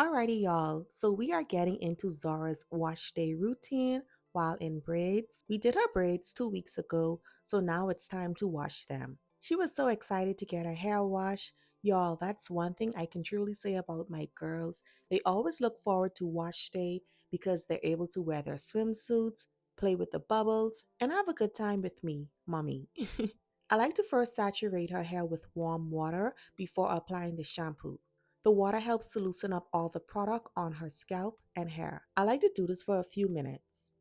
Alrighty, y'all. So we are getting into Zara's wash day routine while in braids. We did her braids 2 weeks ago, so now it's time to wash them. She was so excited to get her hair washed. Y'all, that's one thing I can truly say about my girls. They always look forward to wash day because they're able to wear their swimsuits, play with the bubbles, and have a good time with me, mommy. I like to first saturate her hair with warm water before applying the shampoo. The water helps to loosen up all the product on her scalp and hair. I like to do this for a few minutes.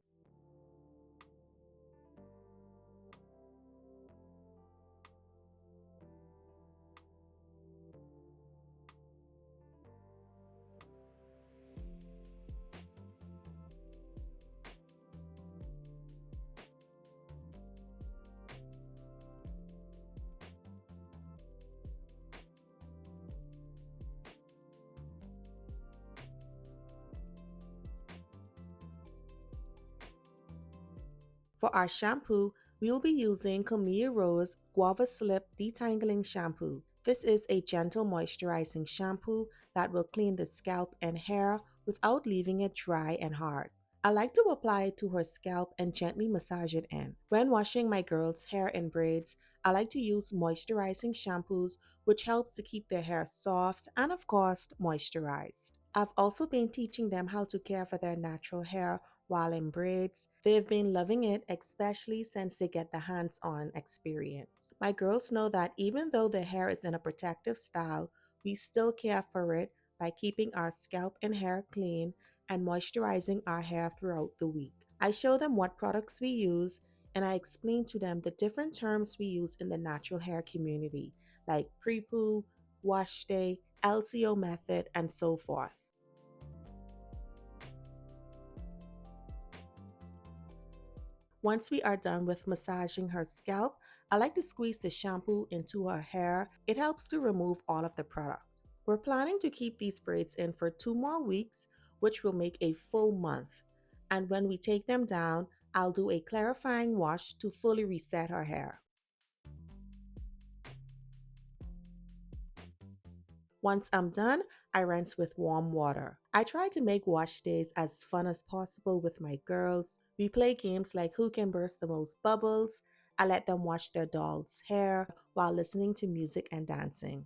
For our shampoo, we will be using Camille Rose Guava Slip Detangling Shampoo. This is a gentle moisturizing shampoo that will clean the scalp and hair without leaving it dry and hard. I like to apply it to her scalp and gently massage it in. When washing my girls' hair in braids, I like to use moisturizing shampoos, which helps to keep their hair soft and, of course, moisturized. I've also been teaching them how to care for their natural hair while in braids. They've been loving it, especially since they get the hands on experience. My girls know that even though their hair is in a protective style, we still care for it by keeping our scalp and hair clean and moisturizing our hair throughout the week. I show them what products we use and I explain to them the different terms we use in the natural hair community, like pre poo, wash day, LCO method, and so forth. Once we are done with massaging her scalp, I like to squeeze the shampoo into her hair. It helps to remove all of the product. We're planning to keep these braids in for 2 more weeks, which will make a full month. And when we take them down, I'll do a clarifying wash to fully reset her hair. Once I'm done, I rinse with warm water. I try to make wash days as fun as possible with my girls. We play games like who can burst the most bubbles. I let them wash their doll's hair while listening to music and dancing.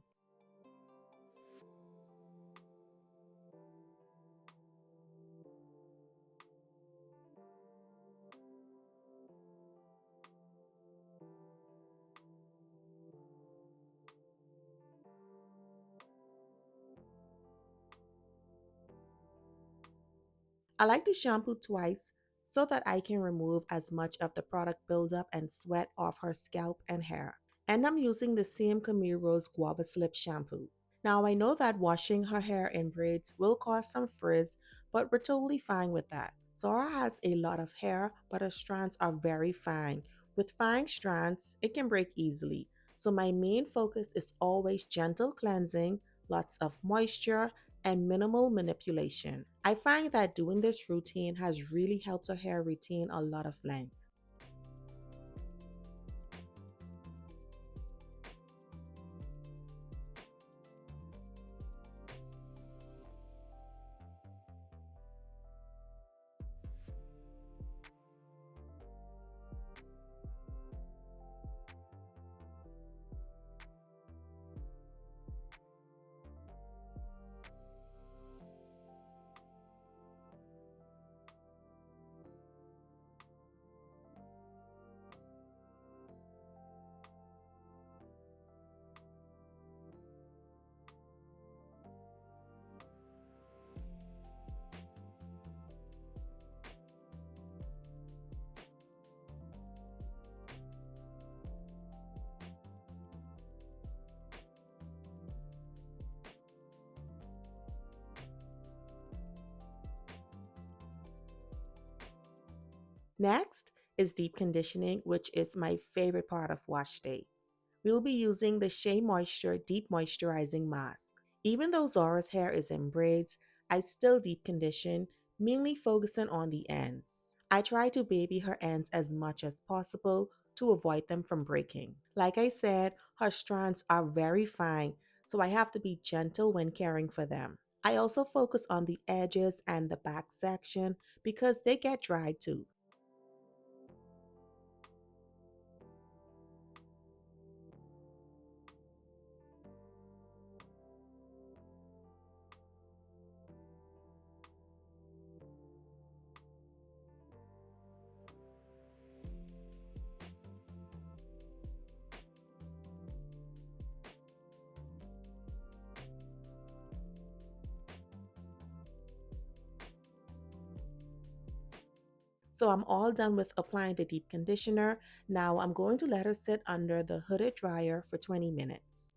I like to shampoo twice so that I can remove as much of the product buildup and sweat off her scalp and hair. And I'm using the same Camille Rose Guava Slip shampoo. Now I know that washing her hair in braids will cause some frizz, but we're totally fine with that. Zara has a lot of hair, but her strands are very fine. With fine strands, it can break easily. So my main focus is always gentle cleansing, lots of moisture, and minimal manipulation. I find that doing this routine has really helped her hair retain a lot of length. Next is deep conditioning, which is my favorite part of wash day. We'll be using the Shea Moisture Deep Moisturizing Mask. Even though Zora's hair is in braids, I still deep condition, mainly focusing on the ends. I try to baby her ends as much as possible to avoid them from breaking. Like I said, her strands are very fine, so I have to be gentle when caring for them. I also focus on the edges and the back section because they get dry too. So I'm all done with applying the deep conditioner. Now I'm going to let her sit under the hooded dryer for 20 minutes.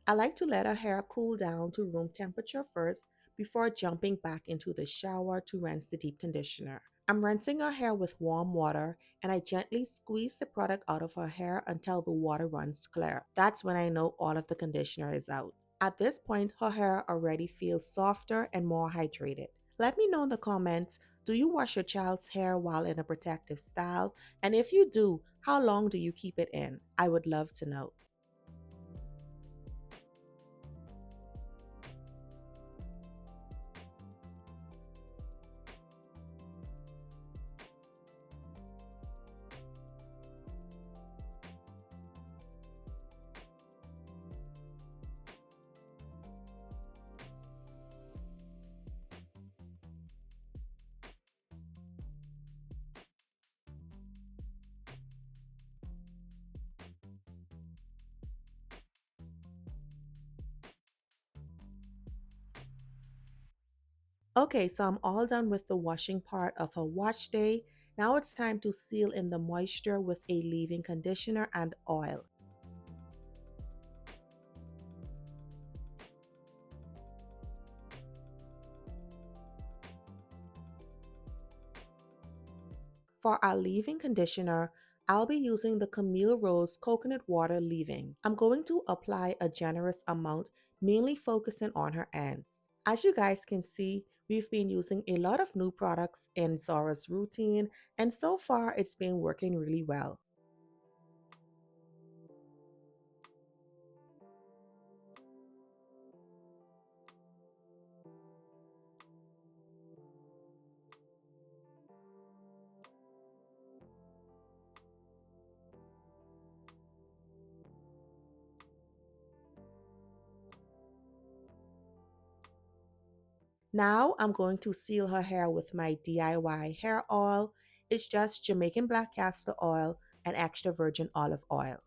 I like to let her hair cool down to room temperature first before jumping back into the shower to rinse the deep conditioner. I'm rinsing her hair with warm water and I gently squeeze the product out of her hair until the water runs clear. That's when I know all of the conditioner is out. At this point, her hair already feels softer and more hydrated. Let me know in the comments, do you wash your child's hair while in a protective style? And if you do, how long do you keep it in? I would love to know. Okay, so I'm all done with the washing part of her wash day. Now it's time to seal in the moisture with a leave-in conditioner and oil. For our leave-in conditioner, I'll be using the Camille Rose Coconut Water Leave-In. I'm going to apply a generous amount, mainly focusing on her ends. As you guys can see, we've been using a lot of new products in Zora's routine, and so far it's been working really well. Now I'm going to seal her hair with my DIY hair oil. It's just Jamaican black castor oil and extra virgin olive oil.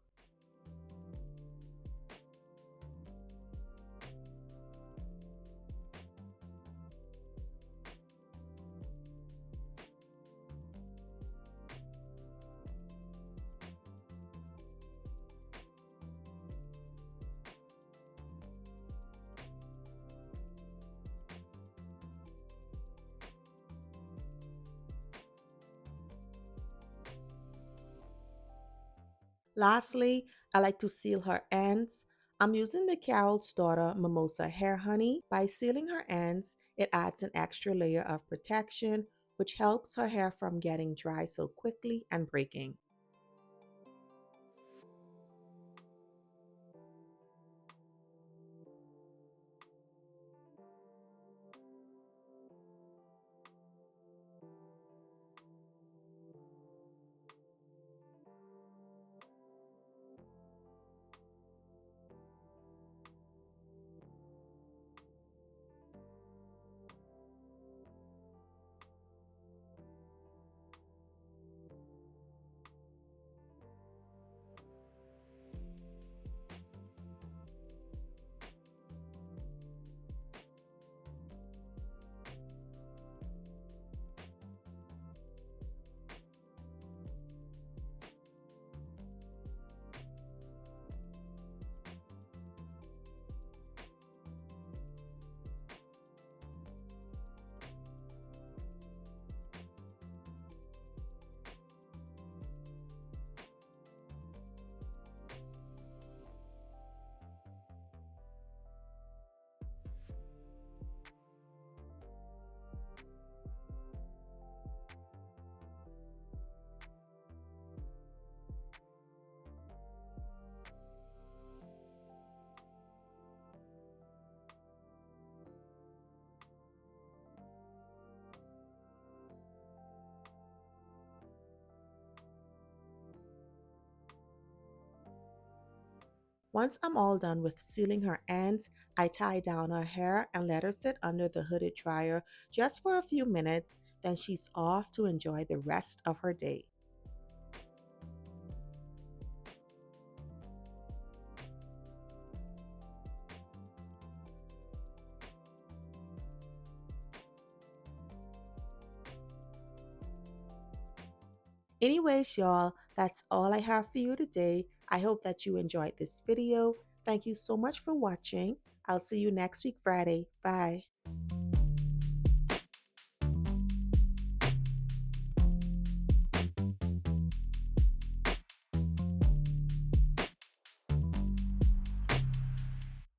Lastly, I like to seal her ends. I'm using the Carol's Daughter Mimosa Hair Honey. By sealing her ends, it adds an extra layer of protection, which helps her hair from getting dry so quickly and breaking. Once I'm all done with sealing her ends, I tie down her hair and let her sit under the hooded dryer just for a few minutes, then she's off to enjoy the rest of her day. Anyways, y'all, that's all I have for you today. I hope that you enjoyed this video. Thank you so much for watching. I'll see you next week, Friday. Bye.